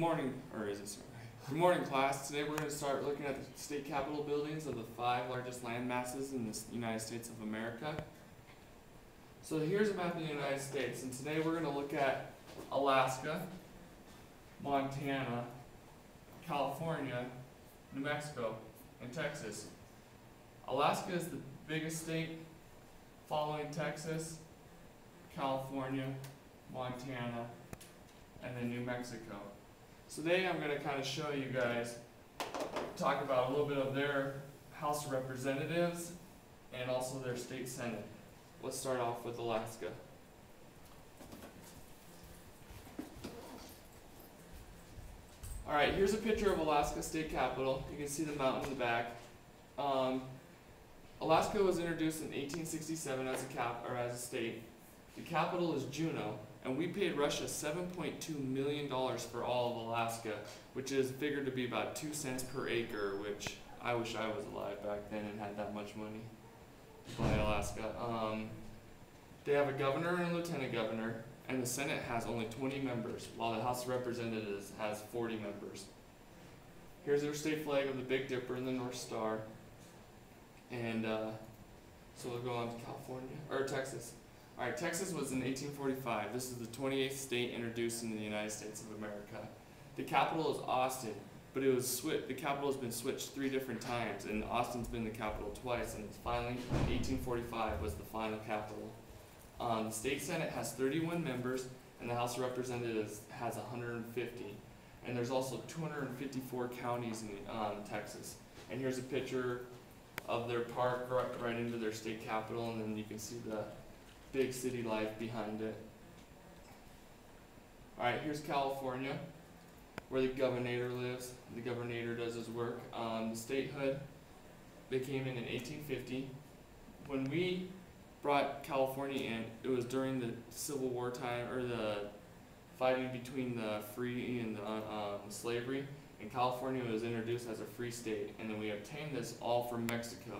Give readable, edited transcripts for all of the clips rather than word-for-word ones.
Morning, or is it sorry? Good morning, class. Today we're going to start looking at the state capitol buildings of the 5 largest land masses in the United States of America. So here's a map of the United States, and today we're going to look at Alaska, Montana, California, New Mexico, and Texas. Alaska is the biggest state, following Texas, California, Montana, and then New Mexico. So today I'm going to kind of show you guys, talk about a little bit of their House of Representatives and also their state Senate. Let's start off with Alaska. Alright, here's a picture of Alaska State Capitol. You can see the mountain in the back. Alaska was introduced in 1867 as a state. The capital is Juneau, and we paid Russia $7.2 million for all of Alaska, which is figured to be about 2 cents per acre, which I wish I was alive back then and had that much money to buy Alaska. They have a governor and a lieutenant governor, and the Senate has only 20 members, while the House of Representatives has 40 members. Here's their state flag of the Big Dipper and the North Star. And so we'll go on to California, or Texas. Alright, Texas was in 1845. This is the 28th state introduced in the United States of America. The capital is Austin, but the capital has been switched 3 different times, and Austin's been the capital twice, and finally, 1845 was the final capital. The state Senate has 31 members, and the House of Representatives has 150. And there's also 254 counties in Texas. And here's a picture of their park right into their state capitol, and then you can see the big city life behind it. Alright, here's California, where the governor lives. The governor does his work. The statehood, they came in 1850. When we brought California in, it was during the Civil War time, or the fighting between the free and the slavery, and California was introduced as a free state, and then we obtained this all from Mexico.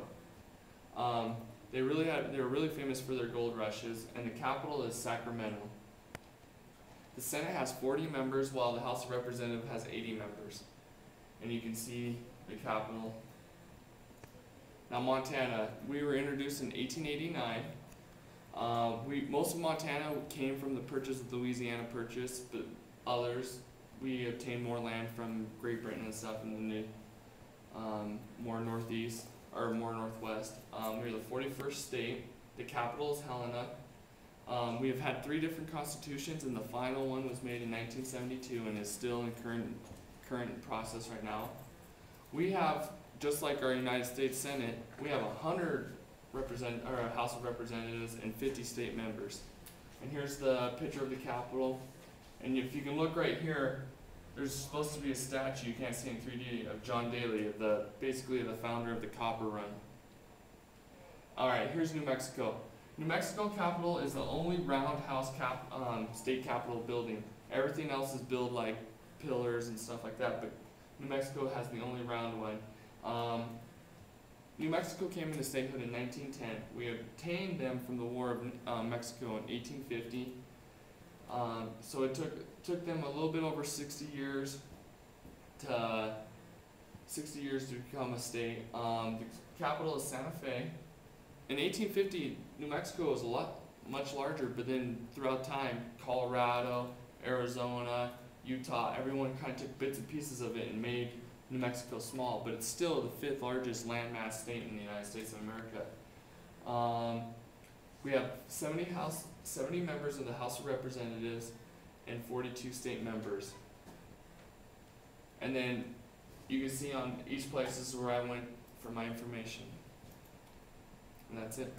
They were really famous for their gold rushes, and the capital is Sacramento. The Senate has 40 members, while the House of Representatives has 80 members. And you can see the capital. Now Montana, we were introduced in 1889. Most of Montana came from the purchase of the Louisiana Purchase, but others, we obtained more land from Great Britain and stuff in the more northeast. Or more northwest. We're the 41st state. The capital is Helena. We have had 3 different constitutions, and the final one was made in 1972 and is still in current process right now. We have, just like our United States Senate, we have 100 House of Representatives and 50 state members. And here's the picture of the Capitol. And if you can look right here, there's supposed to be a statue, you can't see in 3D, of John Daly, basically the founder of the Copper Run. Alright, here's New Mexico. New Mexico Capitol is the only roundhouse state capitol building. Everything else is built like pillars and stuff like that, but New Mexico has the only round one. New Mexico came into statehood in 1910. We obtained them from the War of Mexico in 1850. So it took them a little bit over 60 years to become a state. The capital is Santa Fe. In 1850, New Mexico was much larger, but then throughout time, Colorado, Arizona, Utah, everyone kind of took bits and pieces of it and made New Mexico small, but it's still the 5th largest landmass state in the United States of America. We have 70 members of the House of Representatives and 42 state members. And then you can see on each place, this is where I went for my information. And that's it.